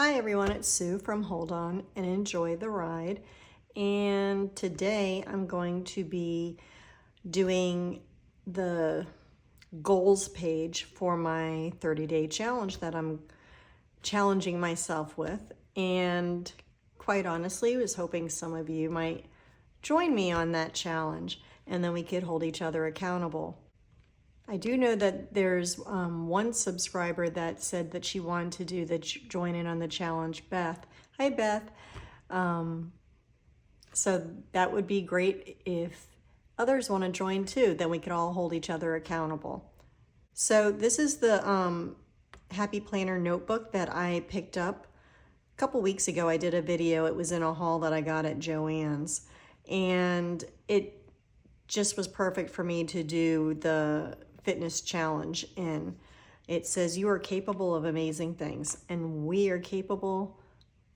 Hi everyone, it's Sue from Hold On and Enjoy the Ride. And today I'm going to be doing the goals page for my 30-day challenge that I'm challenging myself with. And quite honestly, was hoping some of you might join me on that challenge and then we could hold each other accountable. I do know that there's one subscriber that said that she wanted to do the join in on the challenge, Beth. Hi, Beth. So that would be great if others want to join too, then we could all hold each other accountable. So this is the Happy Planner notebook that I picked up a couple weeks ago. I did a video. It was in a haul that I got at Joann's, and it just was perfect for me to do the fitness challenge in. It says you are capable of amazing things, and we are capable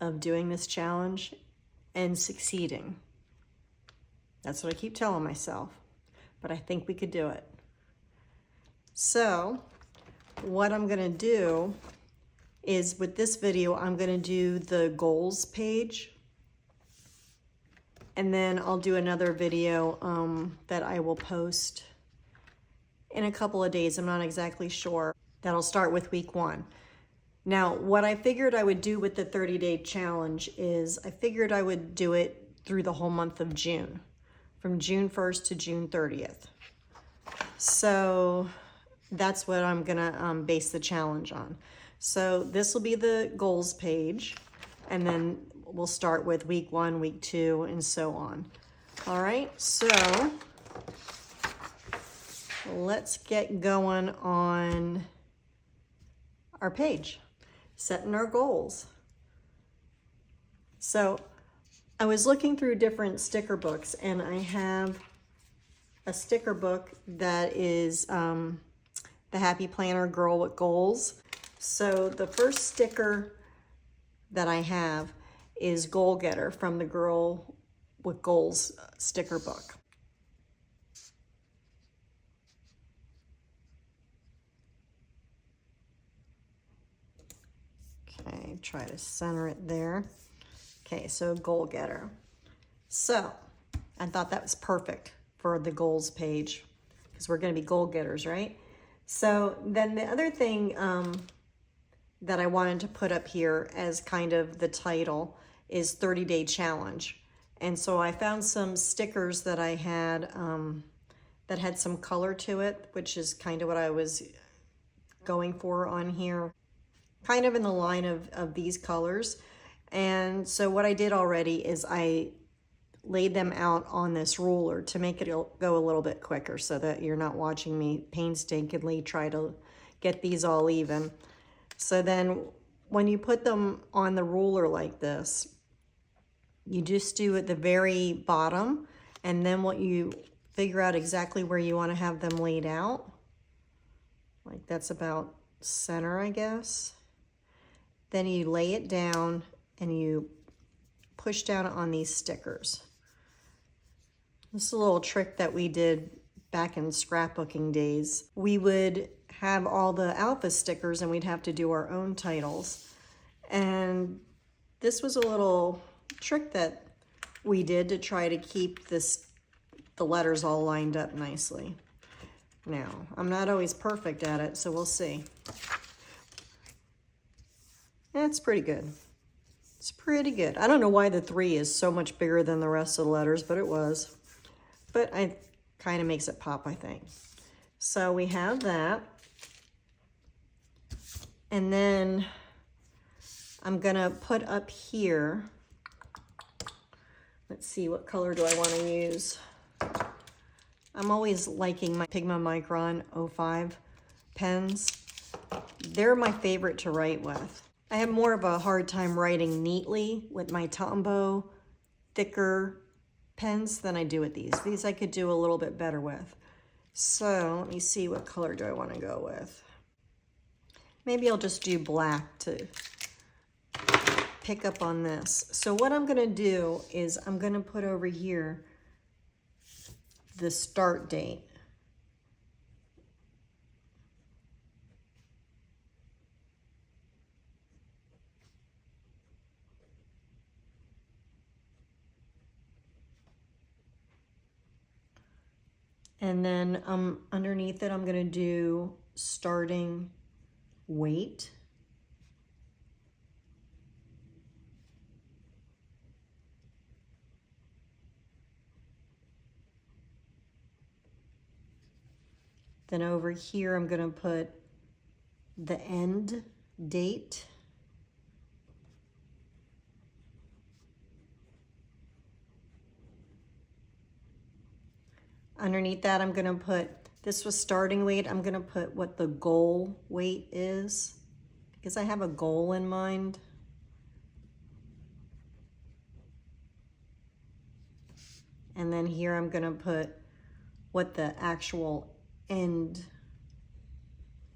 of doing this challenge and succeeding. That's what I keep telling myself, but I think we could do it. So what I'm gonna do is, with this video, I'm gonna do the goals page, and then I'll do another video that I will post in a couple of days. I'm not exactly sure. That'll start with week 1. Now, what I figured I would do with the 30-day challenge is I figured I would do it through the whole month of June, from June 1st to June 30th. So that's what I'm gonna base the challenge on. So this will be the goals page, and then we'll start with week 1, week 2, and so on. All right, so let's get going on our page, setting our goals. So I was looking through different sticker books, and I have a sticker book that is the Happy Planner Girl with Goals. So the first sticker that I have is Goal Getter from the Girl with Goals sticker book. Okay, try to center it there. Okay, so Goal Getter. So I thought that was perfect for the goals page because we're going to be goal getters, right? So then the other thing that I wanted to put up here as kind of the title is 30-day challenge. And so I found some stickers that I had that had some color to it, which is kind of what I was going for on here, kind of in the line of these colors. And so what I did already is I laid them out on this ruler to make it go a little bit quicker so that you're not watching me painstakingly try to get these all even. So then when you put them on the ruler like this, you just do at the very bottom, and then what you figure out exactly where you want to have them laid out. Like that's about center, I guess. Then you lay it down and you push down on these stickers. This is a little trick that we did back in scrapbooking days. We would have all the alpha stickers and we'd have to do our own titles. And this was a little trick that we did to try to keep the letters all lined up nicely. Now, I'm not always perfect at it, so we'll see. It's pretty good. It's pretty good. I don't know why the 3 is so much bigger than the rest of the letters, but it was. But it kind of makes it pop, I think. So we have that. And then I'm gonna put up here, let's see, what color do I want to use? I'm always liking my Pigma Micron 05 pens. They're my favorite to write with. I have more of a hard time writing neatly with my Tombow thicker pens than I do with these. These I could do a little bit better with. So let me see, what color do I want to go with? Maybe I'll just do black to pick up on this. So what I'm going to do is I'm going to put over here the start date. And then underneath it, I'm gonna do starting weight. Then over here, I'm gonna put the end date. Underneath that, I'm gonna put, this was starting weight, I'm gonna put what the goal weight is, because I have a goal in mind. And then here I'm gonna put what the actual end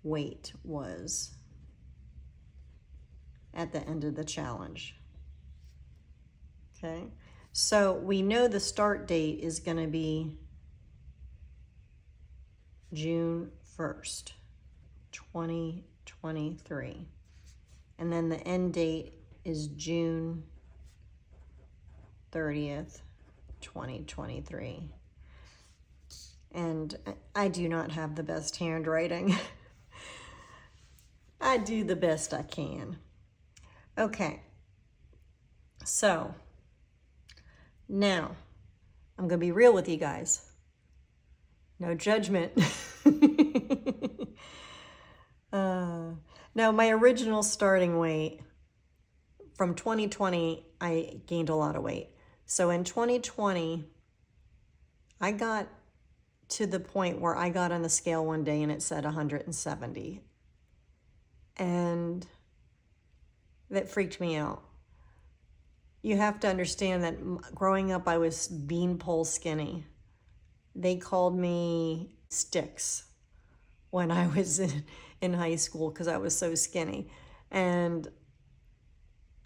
weight was at the end of the challenge. Okay, so we know the start date is gonna be June 1st, 2023. And then the end date is June 30th, 2023. And I do not have the best handwriting. I do the best I can. Okay, so now I'm gonna be real with you guys. No judgment. Now, my original starting weight from 2020, I gained a lot of weight. So in 2020, I got to the point where I got on the scale one day and it said 170. And that freaked me out. You have to understand that growing up, I was beanpole skinny. They called me Sticks when I was in high school because I was so skinny. And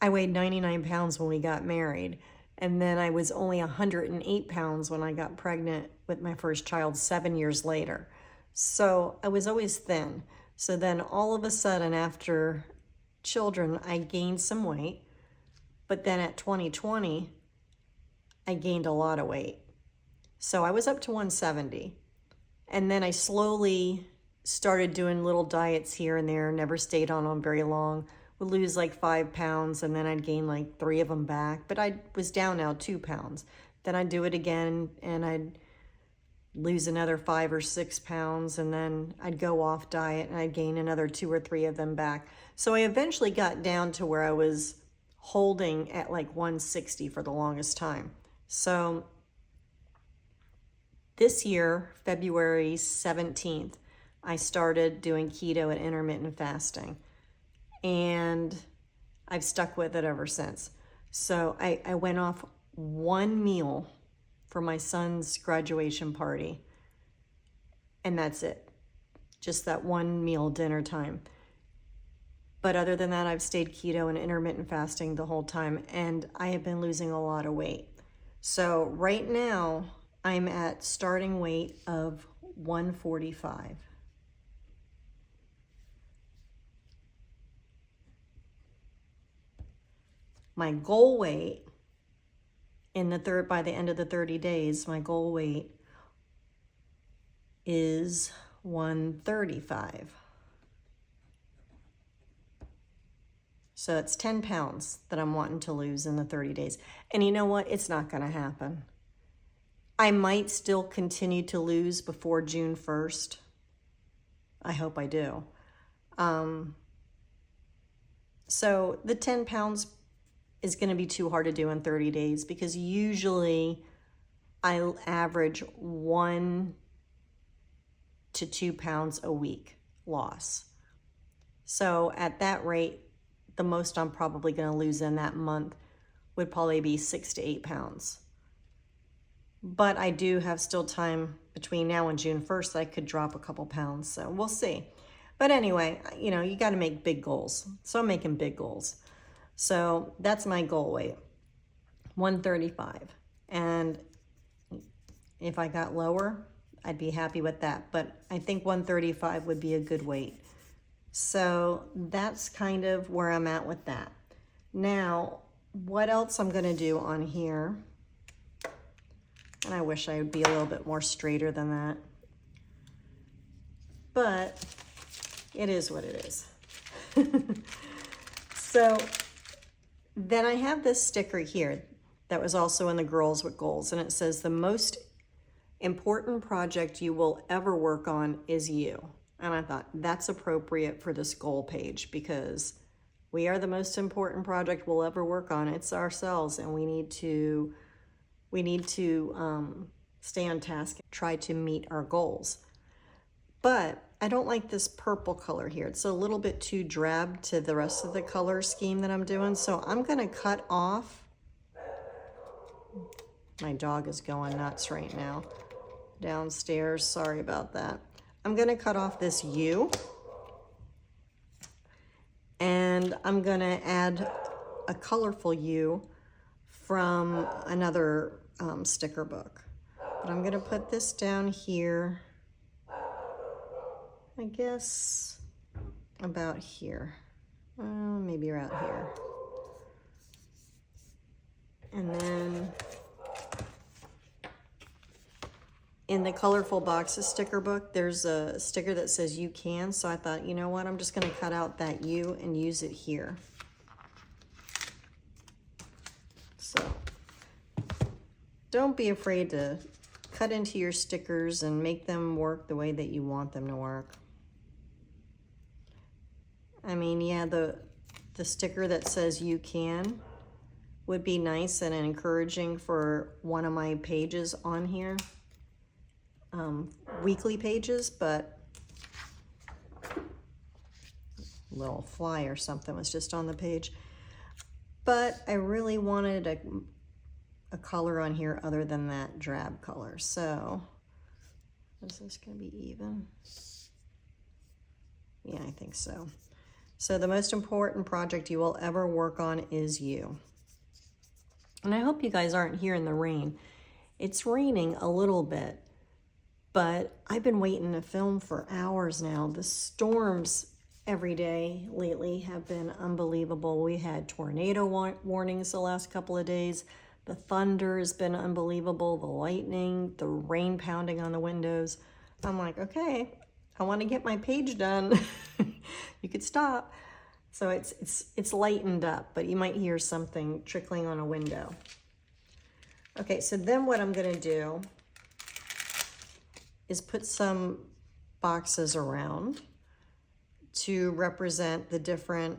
I weighed 99 pounds when we got married. And then I was only 108 pounds when I got pregnant with my first child 7 years later. So I was always thin. So then all of a sudden after children, I gained some weight. But then at 2020, I gained a lot of weight. So I was up to 170. And then I slowly started doing little diets here and there, never stayed on them very long. Would lose like 5 pounds and then I'd gain like 3 of them back. But I was down now 2 pounds. Then I'd do it again and I'd lose another 5 or 6 pounds and then I'd go off diet and I'd gain another 2 or 3 of them back. So I eventually got down to where I was holding at like 160 for the longest time. So this year, February 17th, I started doing keto and intermittent fasting. And I've stuck with it ever since. So I went off one meal for my son's graduation party. And that's it. Just that one meal, dinner time. But other than that, I've stayed keto and intermittent fasting the whole time. And I have been losing a lot of weight. So right now, I'm at starting weight of 145. My goal weight by the end of the 30 days, my goal weight is 135. So it's 10 pounds that I'm wanting to lose in the 30 days. And you know what? It's not going to happen. I might still continue to lose before June 1st. I hope I do. So the 10 pounds is going to be too hard to do in 30 days because usually I average 1 to 2 pounds a week loss. So at that rate, the most I'm probably going to lose in that month would probably be 6 to 8 pounds. But I do have still time between now and June 1st. I could drop a couple pounds, so we'll see. But anyway, you know, you got to make big goals. So I'm making big goals. So that's my goal weight, 135. And if I got lower, I'd be happy with that. But I think 135 would be a good weight. So that's kind of where I'm at with that. Now, what else I'm going to do on here, and I wish I would be a little bit more straighter than that. but it is what it is. So then I have this sticker here that was also in the Girls with Goals, and it says the most important project you will ever work on is you. And I thought that's appropriate for this goal page, because we are the most important project we'll ever work on. It's ourselves, and we need to stay on task, try to meet our goals. But I don't like this purple color here. It's a little bit too drab to the rest of the color scheme that I'm doing. So I'm gonna cut off. My dog is going nuts right now downstairs. Sorry about that. I'm gonna cut off this U, and I'm gonna add a colorful U from another sticker book. But I'm gonna put this down here, I guess about here, maybe around here. And then in the Colorful Boxes sticker book, there's a sticker that says you can. So I thought, you know what, I'm just gonna cut out that U and use it here. So don't be afraid to cut into your stickers and make them work the way that you want them to work. I mean, yeah, the sticker that says you can would be nice and encouraging for one of my pages on here, weekly pages, but a little fly or something was just on the page. But I really wanted a color on here other than that drab color. So is this gonna be even? Yeah, I think so. So the most important project you will ever work on is you. And I hope you guys aren't here in the rain. It's raining a little bit, but I've been waiting to film for hours now. The storms every day lately have been unbelievable. We had tornado warnings the last couple of days. The thunder has been unbelievable. The lightning, the rain pounding on the windows. I'm like, okay, I want to get my page done. You could stop. So it's lightened up, but you might hear something trickling on a window. Okay, so then what I'm gonna do is put some boxes around to represent the different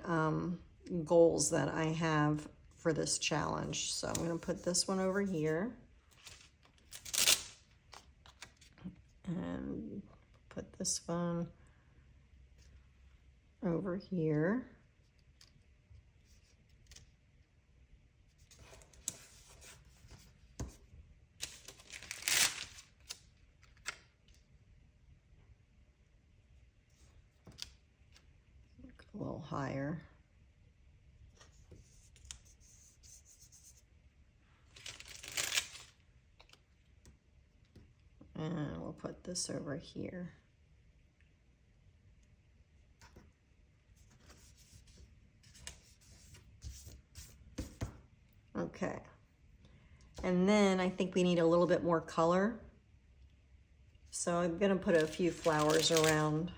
goals that I have for this challenge. So I'm gonna put this one over here and put this one over here. A little higher. And we'll put this over here. Okay. And then I think we need a little bit more color. So I'm gonna put a few flowers around.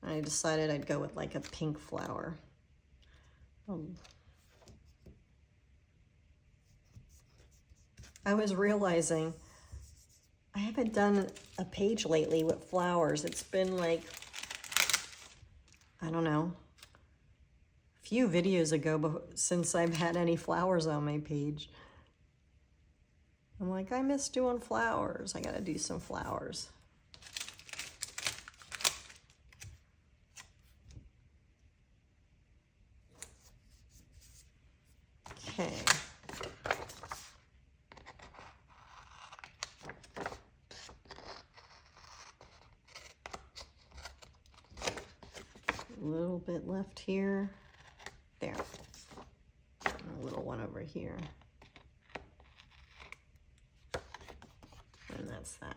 I decided I'd go with like a pink flower. I was realizing I haven't done a page lately with flowers. It's been like, I don't know, a few videos ago since I've had any flowers on my page. I'm like, I miss doing flowers. I gotta do some flowers. Okay. A little bit left here. There. A little one over here. And that's that.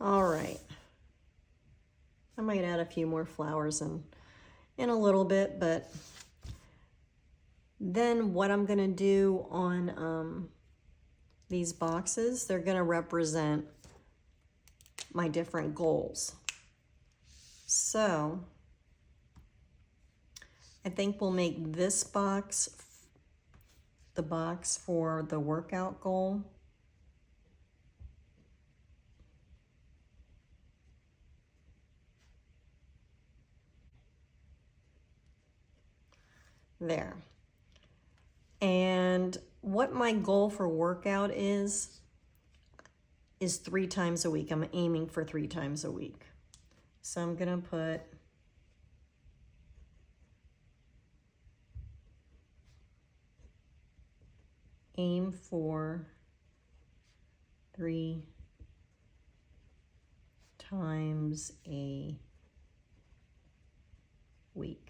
All right. I might add a few more flowers in a little bit, but then what I'm gonna do on these boxes, they're gonna represent my different goals. So I think we'll make this box the box for the workout goal. There. And what my goal for workout is 3 times a week. I'm aiming for 3 times a week. So I'm gonna put aim for 3 times a week.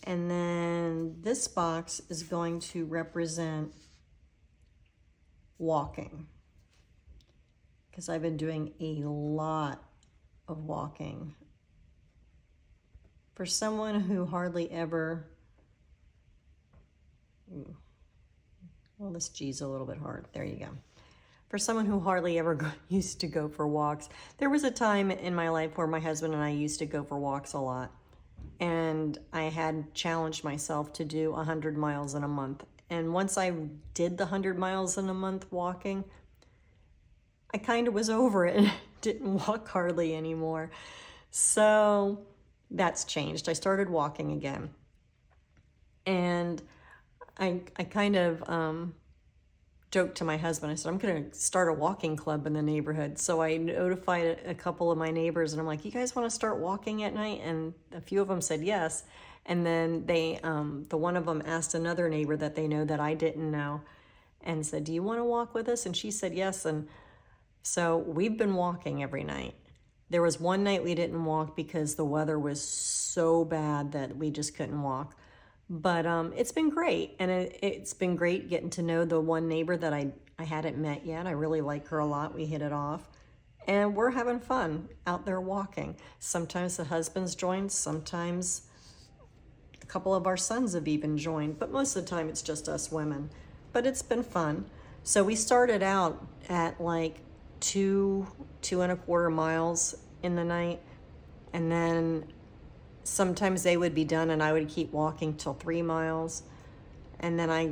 And then this box is going to represent walking, because I've been doing a lot of walking. For someone who hardly ever, well, this G's a little bit hard. There you go. For someone who hardly ever used to go for walks, there was a time in my life where my husband and I used to go for walks a lot. And I had challenged myself to do 100 miles in a month. And once I did the 100 miles in a month walking, I kind of was over it and didn't walk hardly anymore. So that's changed. I started walking again. And I kind of joked to my husband. I said, I'm going to start a walking club in the neighborhood. So I notified a couple of my neighbors, and I'm like, you guys want to start walking at night? And a few of them said yes. And then the one of them asked another neighbor that they know that I didn't know and said, do you want to walk with us? And she said yes. And so we've been walking every night. There was one night we didn't walk because the weather was so bad that we just couldn't walk. But it's been great, and it's been great getting to know the one neighbor that I hadn't met yet. I really like her a lot. We hit it off, and we're having fun out there walking. Sometimes the husbands join, sometimes a couple of our sons have even joined, but most of the time it's just us women. But it's been fun. So we started out at like 2.25 miles in the night, and then sometimes they would be done and I would keep walking till 3 miles. And then I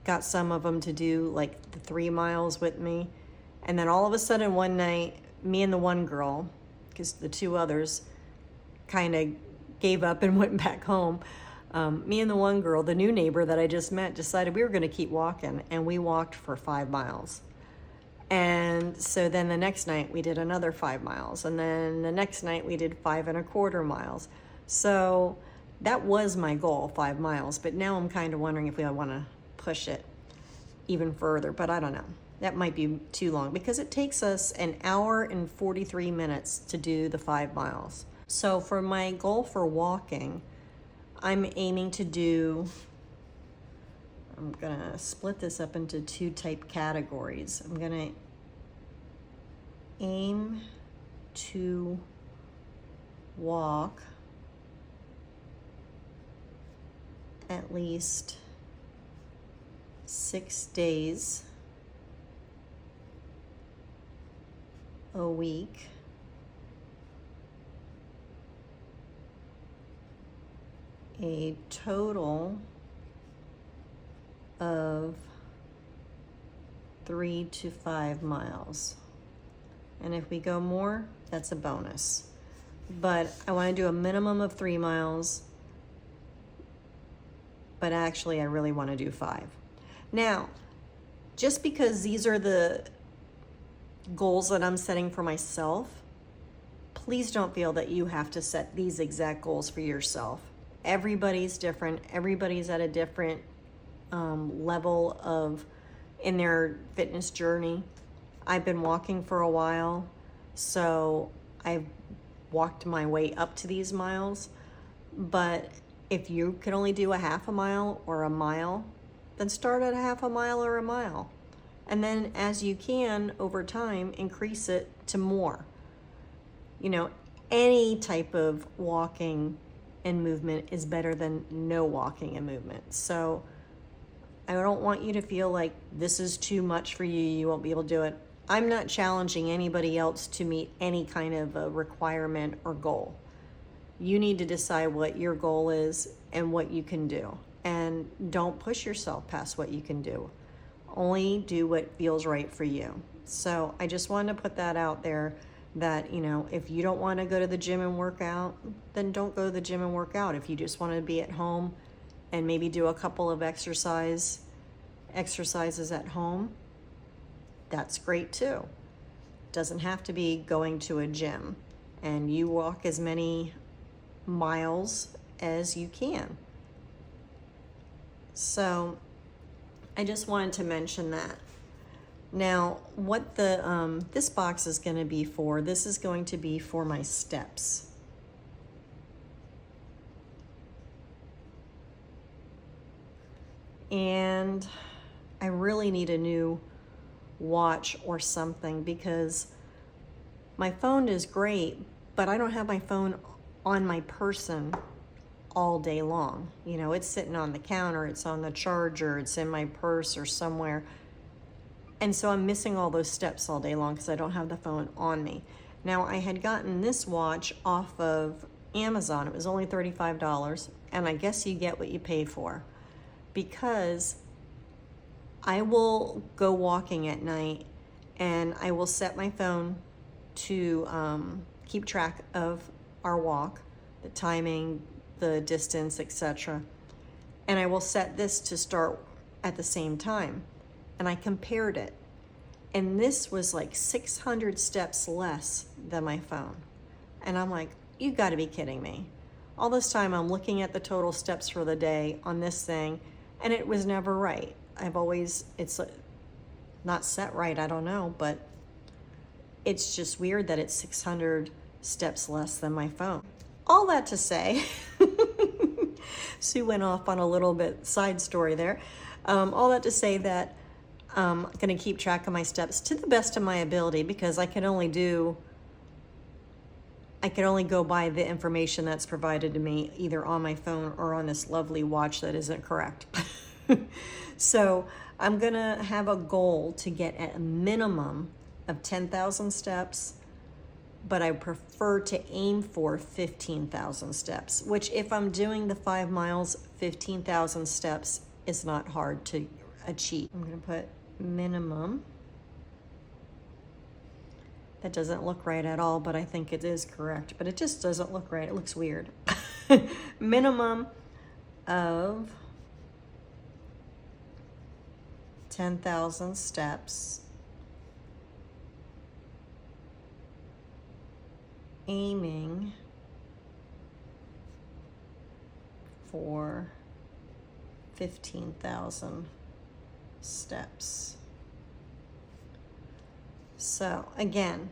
got some of them to do like the 3 miles with me. And then all of a sudden one night, me and the one girl, because the 2 others kind of gave up and went back home. Me and the one girl, the new neighbor that I just met, decided we were going to keep walking, and we walked for 5 miles. And so then the next night we did another 5 miles. And then the next night we did 5.25 miles. So that was my goal, 5 miles. But now I'm kind of wondering if we want to push it even further. But I don't know. That might be too long because it takes us 1 hour and 43 minutes to do the 5 miles. So for my goal for walking, I'm aiming to do, I'm gonna split this up into 2 type categories. I'm gonna aim to walk at least 6 days a week. A total of 3 to 5 miles. And if we go more, that's a bonus. But I want to do a minimum of 3 miles. But actually, I really want to do 5. Now, just because these are the goals that I'm setting for myself, please don't feel that you have to set these exact goals for yourself. Everybody's different. Everybody's at a different level of in their fitness journey. I've been walking for a while, so I've walked my way up to these miles. But if you can only do a half a mile or a mile, then start at a half a mile or a mile. And then as you can, over time, increase it to more. You know, any type of walking and movement is better than no walking and movement. So I don't want you to feel like this is too much for you, you won't be able to do it. I'm not challenging anybody else to meet any kind of a requirement or goal. You need to decide what your goal is and what you can do. And don't push yourself past what you can do. Only do what feels right for you. So I just wanted to put that out there that, you know, if you don't want to go to the gym and work out, then don't go to the gym and work out. If you just want to be at home and maybe do a couple of exercises at home, that's great too. Doesn't have to be going to a gym. And you walk as many miles as you can. So I just wanted to mention that. Now, what the this box is going to be for, this is going to be for my steps. And I really need a new watch or something because my phone is great, but I don't have my phone on my person all day long. You know, it's sitting on the counter, it's on the charger, it's in my purse or somewhere. And so I'm missing all those steps all day long because I don't have the phone on me. Now, I had gotten this watch off of Amazon. It was only $35, and I guess you get what you pay for, because I will go walking at night and I will set my phone to keep track of our walk, the timing, the distance, etc. And I will set this to start at the same time. And I compared it. And this was like 600 steps less than my phone. And I'm like, you gotta be kidding me. All this time I'm looking at the total steps for the day on this thing, and it was never right. It's not set right, I don't know, but it's just weird that it's 600 steps less than my phone. All that to say, Sue went off on a little bit side story there. All that to say that I'm going to keep track of my steps to the best of my ability, because I can only go by the information that's provided to me either on my phone or on this lovely watch that isn't correct. So I'm going to have a goal to get at a minimum of 10,000 steps, but I prefer to aim for 15,000 steps, which if I'm doing the 5 miles, 15,000 steps is not hard to achieve. I'm going to put minimum. That doesn't look right at all, but I think it is correct, but it just doesn't look right. It looks weird. Minimum of 10,000 steps, aiming for 15,000 steps. So again,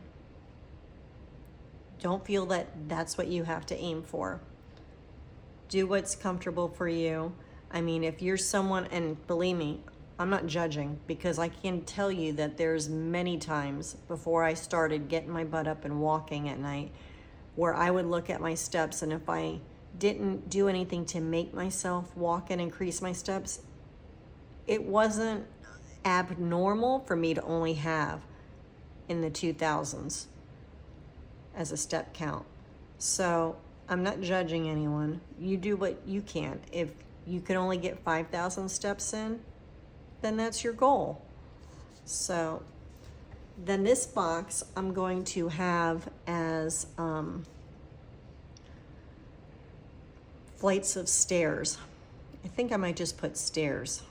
don't feel that that's what you have to aim for. Do what's comfortable for you. I mean, if you're someone, and believe me, I'm not judging, because I can tell you that there's many times before I started getting my butt up and walking at night where I would look at my steps, and if I didn't do anything to make myself walk and increase my steps, it wasn't abnormal for me to only have in the 2000s as a step count. So I'm not judging anyone. You do what you can. If you can only get 5,000 steps in, then that's your goal. So then this box I'm going to have as flights of stairs. I think I might just put stairs.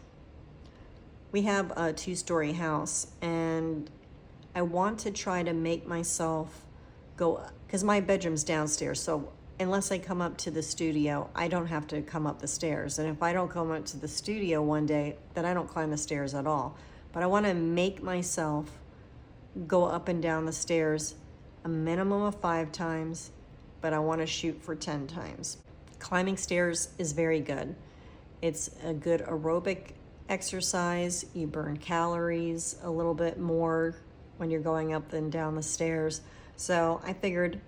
We have a 2-story house, and I want to try to make myself go, because my bedroom's downstairs, so unless I come up to the studio, I don't have to come up the stairs. And if I don't come up to the studio one day, then I don't climb the stairs at all. But I want to make myself go up and down the stairs a minimum of 5 times, but I want to shoot for 10 times. Climbing stairs is very good. It's a good aerobic exercise. You burn calories a little bit more when you're going up and down the stairs. So I figured,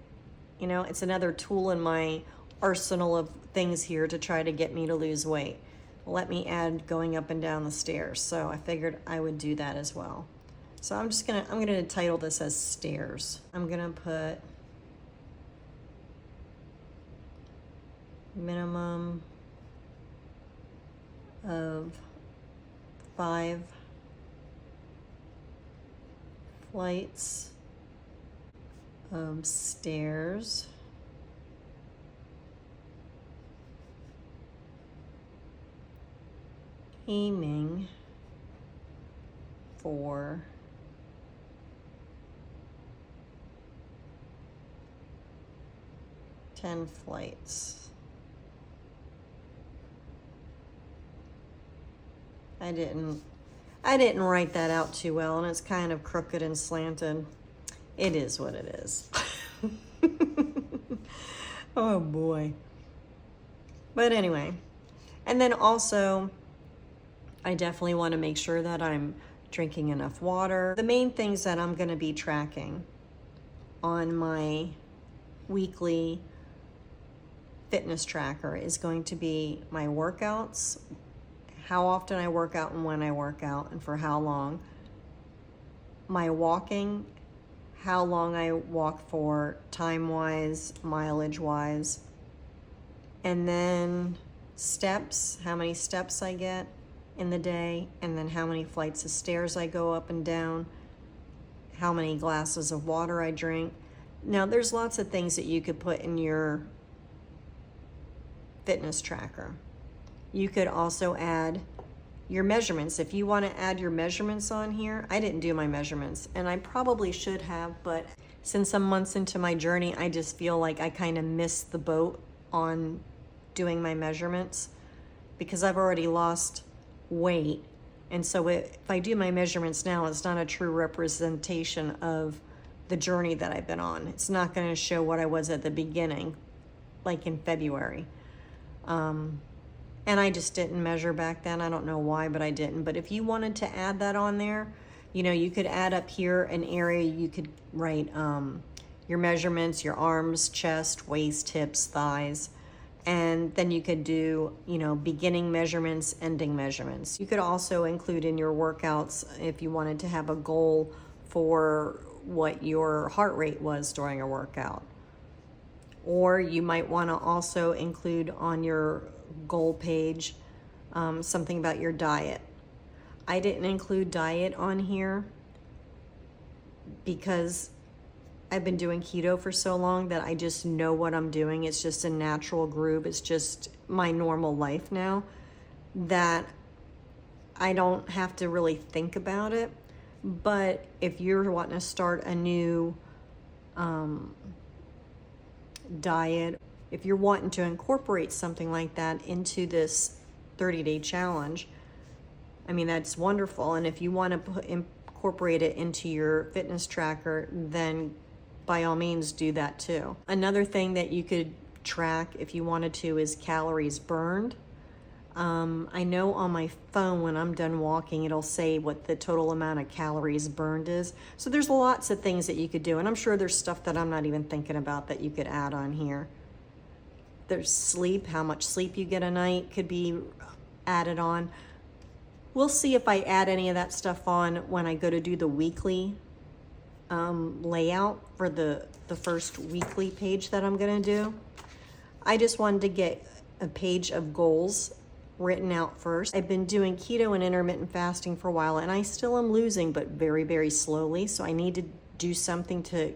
you know, it's another tool in my arsenal of things here to try to get me to lose weight. Let me add going up and down the stairs. So I figured I would do that as well. So I'm gonna title this as stairs. I'm gonna put minimum of 5 flights of stairs aiming for 10 flights. I didn't write that out too well, and it's kind of crooked and slanted. It is what it is. Oh boy. But anyway, and then also I definitely want to make sure that I'm drinking enough water. The main things that I'm going to be tracking on my weekly fitness tracker is going to be my workouts, how often I work out and when I work out and for how long, my walking, how long I walk for time-wise, mileage-wise, and then steps, how many steps I get in the day, and then how many flights of stairs I go up and down, how many glasses of water I drink. Now, there's lots of things that you could put in your fitness tracker. You could also add your measurements. If you want to add your measurements on here, I didn't do my measurements, and I probably should have, but since I'm months into my journey, I just feel like I kind of missed the boat on doing my measurements because I've already lost weight. And so if I do my measurements now, it's not a true representation of the journey that I've been on. It's not going to show what I was at the beginning, like in February. And I just didn't measure back then. I don't know why, but I didn't. But if you wanted to add that on there, you know, you could add up here an area. You could write your measurements, your arms, chest, waist, hips, thighs. And then you could do, you know, beginning measurements, ending measurements. You could also include in your workouts if you wanted to have a goal for what your heart rate was during a workout. Or you might want to also include on your goal page something about your diet. I didn't include diet on here because I've been doing keto for so long that I just know what I'm doing. It's just a natural groove. It's just my normal life now that I don't have to really think about it. But if you're wanting to start a new diet, if you're wanting to incorporate something like that into this 30-day challenge, I mean, that's wonderful. And if you want to incorporate it into your fitness tracker, then by all means do that too. Another thing that you could track if you wanted to is calories burned. I know on my phone when I'm done walking, it'll say what the total amount of calories burned is. So there's lots of things that you could do. And I'm sure there's stuff that I'm not even thinking about that you could add on here. There's sleep, how much sleep you get a night could be added on. We'll see if I add any of that stuff on when I go to do the weekly layout for the first weekly page that I'm gonna do. I just wanted to get a page of goals written out first. I've been doing keto and intermittent fasting for a while, and I still am losing, but very, very slowly. So I need to do something to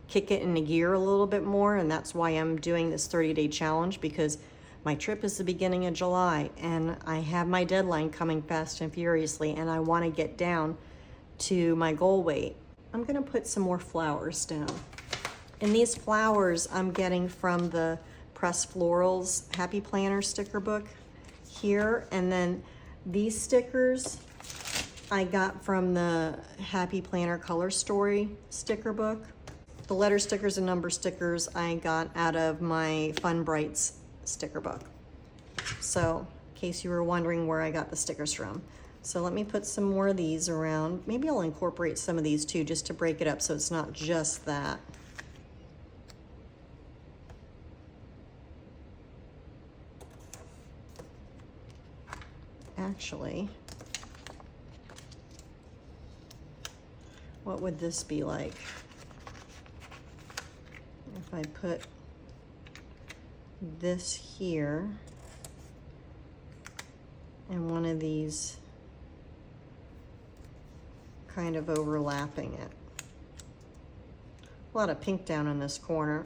kick it into gear a little bit more, and that's why I'm doing this 30-day challenge, because my trip is the beginning of July, and I have my deadline coming fast and furiously, and I want to get down to my goal weight. I'm gonna put some more flowers down. And these flowers I'm getting from the Press Florals Happy Planner sticker book here. And then these stickers I got from the Happy Planner Color Story sticker book. The letter stickers and number stickers I got out of my Fun Brights sticker book. So in case you were wondering where I got the stickers from. So let me put some more of these around. Maybe I'll incorporate some of these too, just to break it up so it's not just that. Actually, what would this be like if I put this here and one of these kind of overlapping it. A lot of pink down in this corner.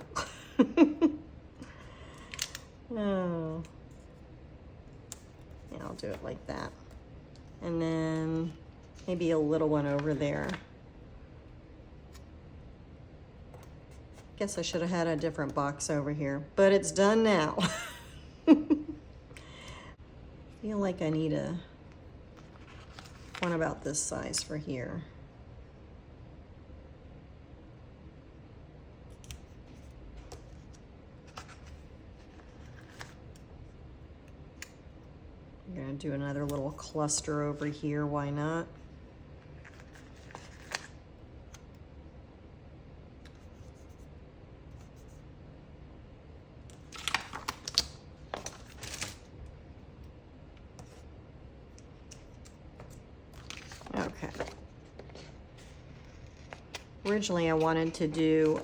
Oh. Yeah, I'll do it like that. And then maybe a little one over there. Guess I should have had a different box over here, but it's done now. Feel like I need one about this size for here. I'm gonna do another little cluster over here, why not? Okay. Originally I wanted to do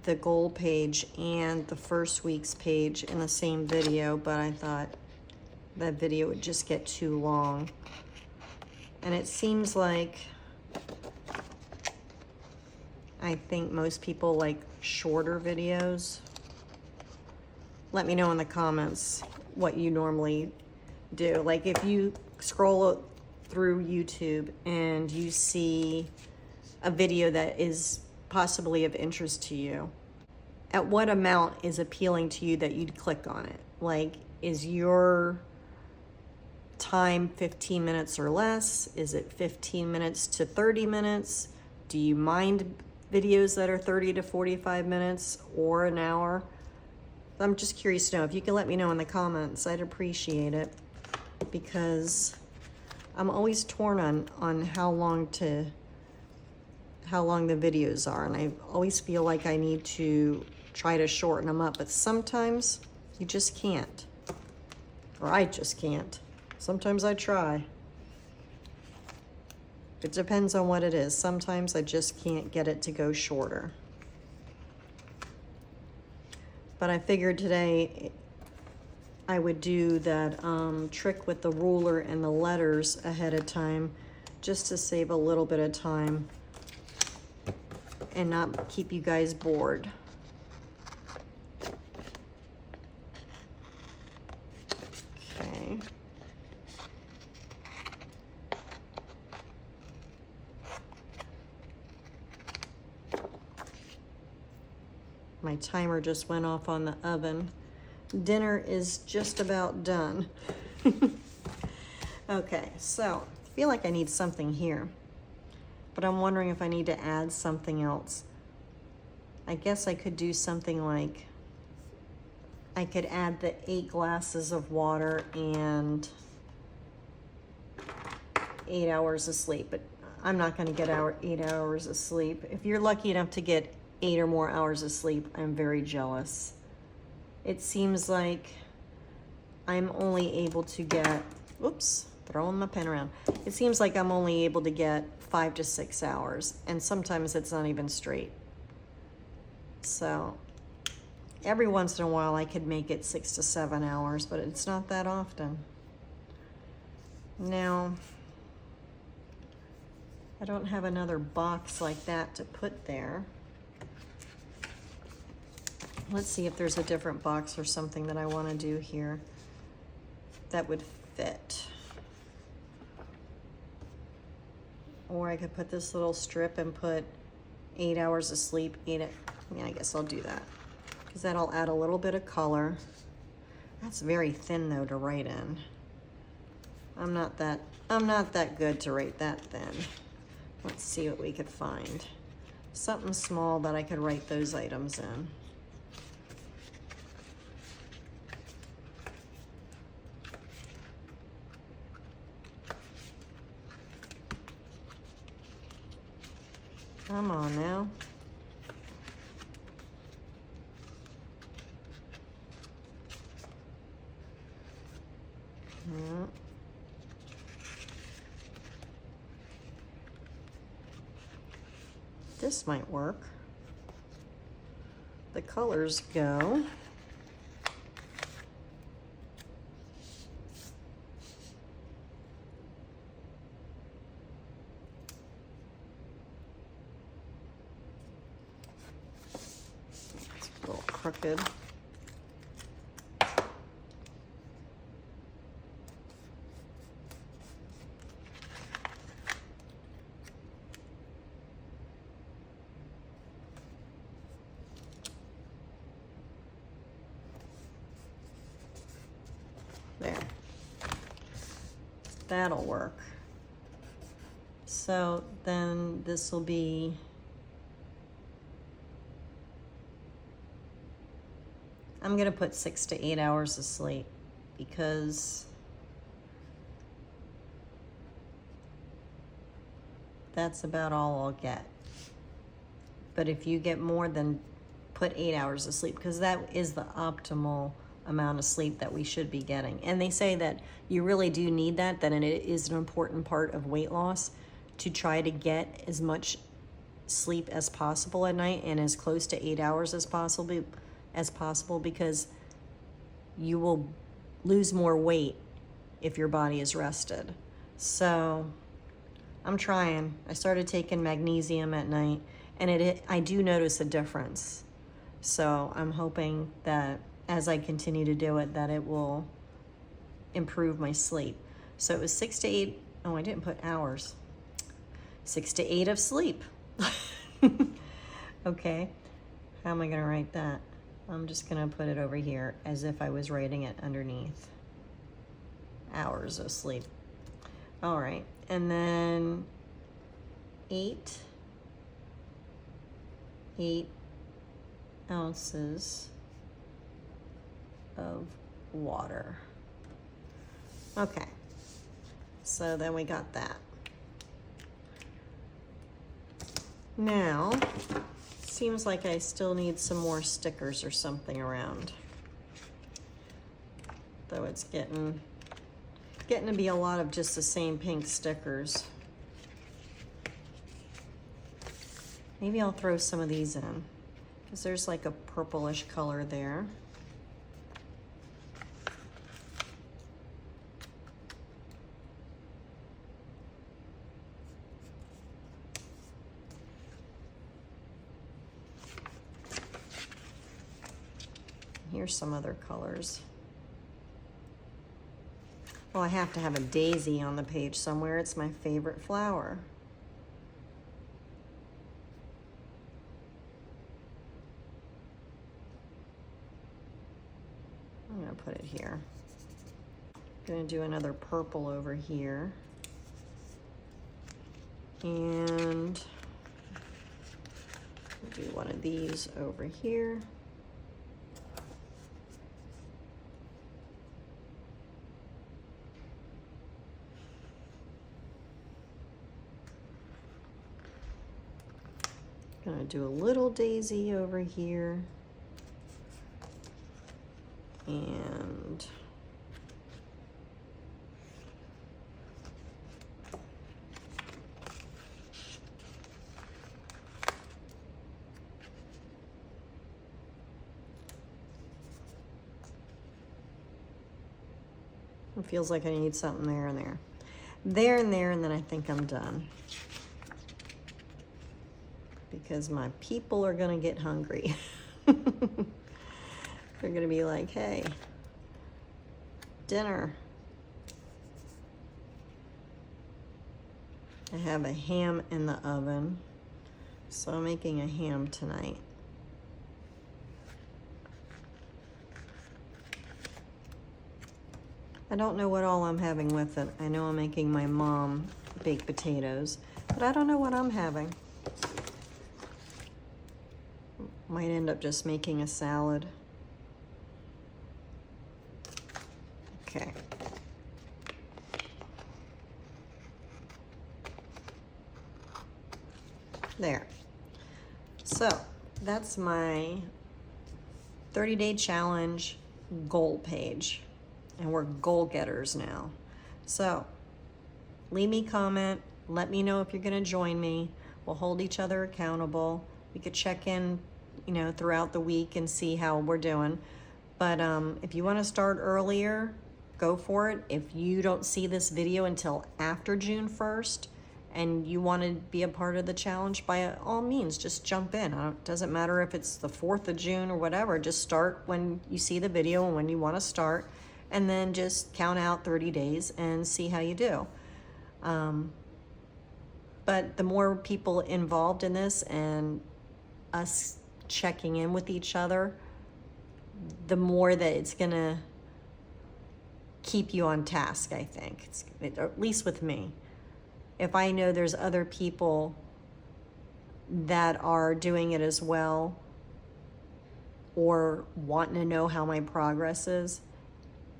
the goal page and the first week's page in the same video, but I thought that video would just get too long. And it seems like I think most people like shorter videos. Let me know in the comments what you normally do. Like if you scroll through YouTube and you see a video that is possibly of interest to you, at what amount is appealing to you that you'd click on it? Like, is your time 15 minutes or less? Is it 15 minutes to 30 minutes? Do you mind videos that are 30 to 45 minutes or an hour? I'm just curious to know. If you can let me know in the comments, I'd appreciate it, because I'm always torn on how long the videos are, and I always feel like I need to try to shorten them up, but sometimes you just can't, or I just can't. Sometimes I try. It depends on what it is. Sometimes I just can't get it to go shorter. But I figured today I would do that trick with the ruler and the letters ahead of time, just to save a little bit of time and not keep you guys bored. Okay. My timer just went off on the oven. Dinner is just about done. Okay, so I feel like I need something here, but I'm wondering if I need to add something else. I guess I could do something like, I could add the 8 glasses of water and 8 hours of sleep, but I'm not gonna get 8 hours of sleep. If you're lucky enough to get 8 or more hours of sleep, I'm very jealous. It seems like I'm only able to get, oops, throwing my pen around. It seems like I'm only able to get 5 to 6 hours, and sometimes it's not even straight. So every once in a while I could make it 6 to 7 hours, but it's not that often. Now, I don't have another box like that to put there. Let's see if there's a different box or something that I want to do here that would fit. Or I could put this little strip and put 8 hours of sleep. Yeah, I guess I'll do that, because that'll add a little bit of color. That's very thin though to write in. I'm not that good to write that thin. Let's see what we could find. Something small that I could write those items in. Come on now. Yeah. this might work. The colors go. It's a little crooked. There. That'll work. So then this will be I'm gonna put 6 to 8 hours of sleep because that's about all I'll get. But if you get more, then put 8 hours of sleep because that is the optimal amount of sleep that we should be getting. And they say that you really do need that it is an important part of weight loss to try to get as much sleep as possible at night and as close to 8 hours as possible because you will lose more weight if your body is rested. So I'm trying. I started taking magnesium at night and I do notice a difference. So I'm hoping that as I continue to do it, that it will improve my sleep. So it was 6 to 8, oh, I didn't put hours. 6 to 8 of sleep. Okay, how am I gonna write that? I'm just gonna put it over here as if I was writing it underneath. Hours of sleep. All right, and then 8 ounces of water. Okay, so then we got that. Now, seems like I still need some more stickers or something around. Though it's getting to be a lot of just the same pink stickers. Maybe I'll throw some of these in because there's like a purplish color there. Here's some other colors. Well, I have to have a daisy on the page somewhere. It's my favorite flower. I'm gonna put it here. I'm gonna do another purple over here. And do one of these over here. Gonna do a little daisy over here. And it feels like I need something there and there. There and there, and then I think I'm done. Because my people are gonna get hungry. They're gonna be like, hey, dinner. I have a ham in the oven, so I'm making a ham tonight. I don't know what all I'm having with it. I know I'm making my mom baked potatoes, but I don't know what I'm having. Might end up just making a salad. Okay. There. So that's my 30-day challenge goal page. And we're goal getters now. So leave me a comment. Let me know if you're gonna join me. We'll hold each other accountable. We could check in, you know, throughout the week and see how we're doing. But if you want to start earlier, go for it. If you don't see this video until after June 1st and you want to be a part of the challenge, by all means, just jump in. It doesn't matter if it's the 4th of June or whatever. Just start when you see the video and when you want to start, and then just count out 30 days and see how you do. But the more people involved in this and us checking in with each other, the more that it's gonna keep you on task, I think. At least with me. If I know there's other people that are doing it as well, or wanting to know how my progress is,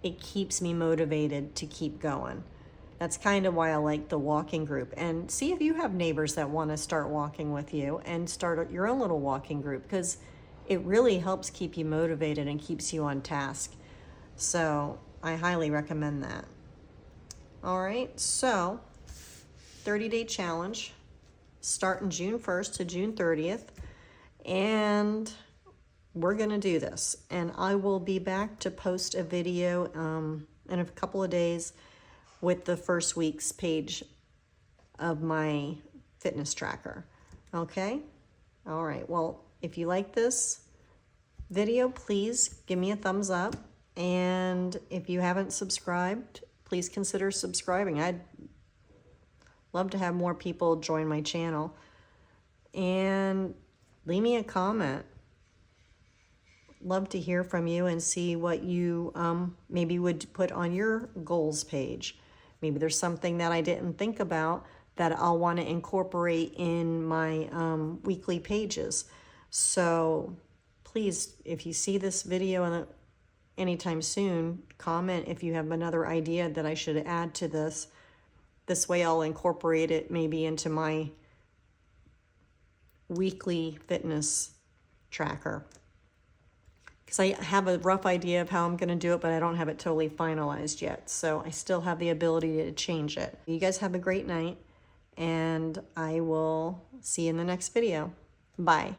it keeps me motivated to keep going. That's kind of why I like the walking group. And see if you have neighbors that want to start walking with you, and start your own little walking group, because it really helps keep you motivated and keeps you on task. So I highly recommend that. All right, so 30-day challenge starting June 1st to June 30th. And we're going to do this. And I will be back to post a video in a couple of days with the first week's page of my fitness tracker. Okay? All right. Well, if you like this video, please give me a thumbs up. And if you haven't subscribed, please consider subscribing. I'd love to have more people join my channel. And leave me a comment. Love to hear from you and see what you maybe would put on your goals page. Maybe there's something that I didn't think about that I'll want to incorporate in my weekly pages. So please, if you see this video anytime soon, comment if you have another idea that I should add to this. This way I'll incorporate it maybe into my weekly fitness tracker. Because I have a rough idea of how I'm going to do it, but I don't have it totally finalized yet. So I still have the ability to change it. You guys have a great night, and I will see you in the next video. Bye.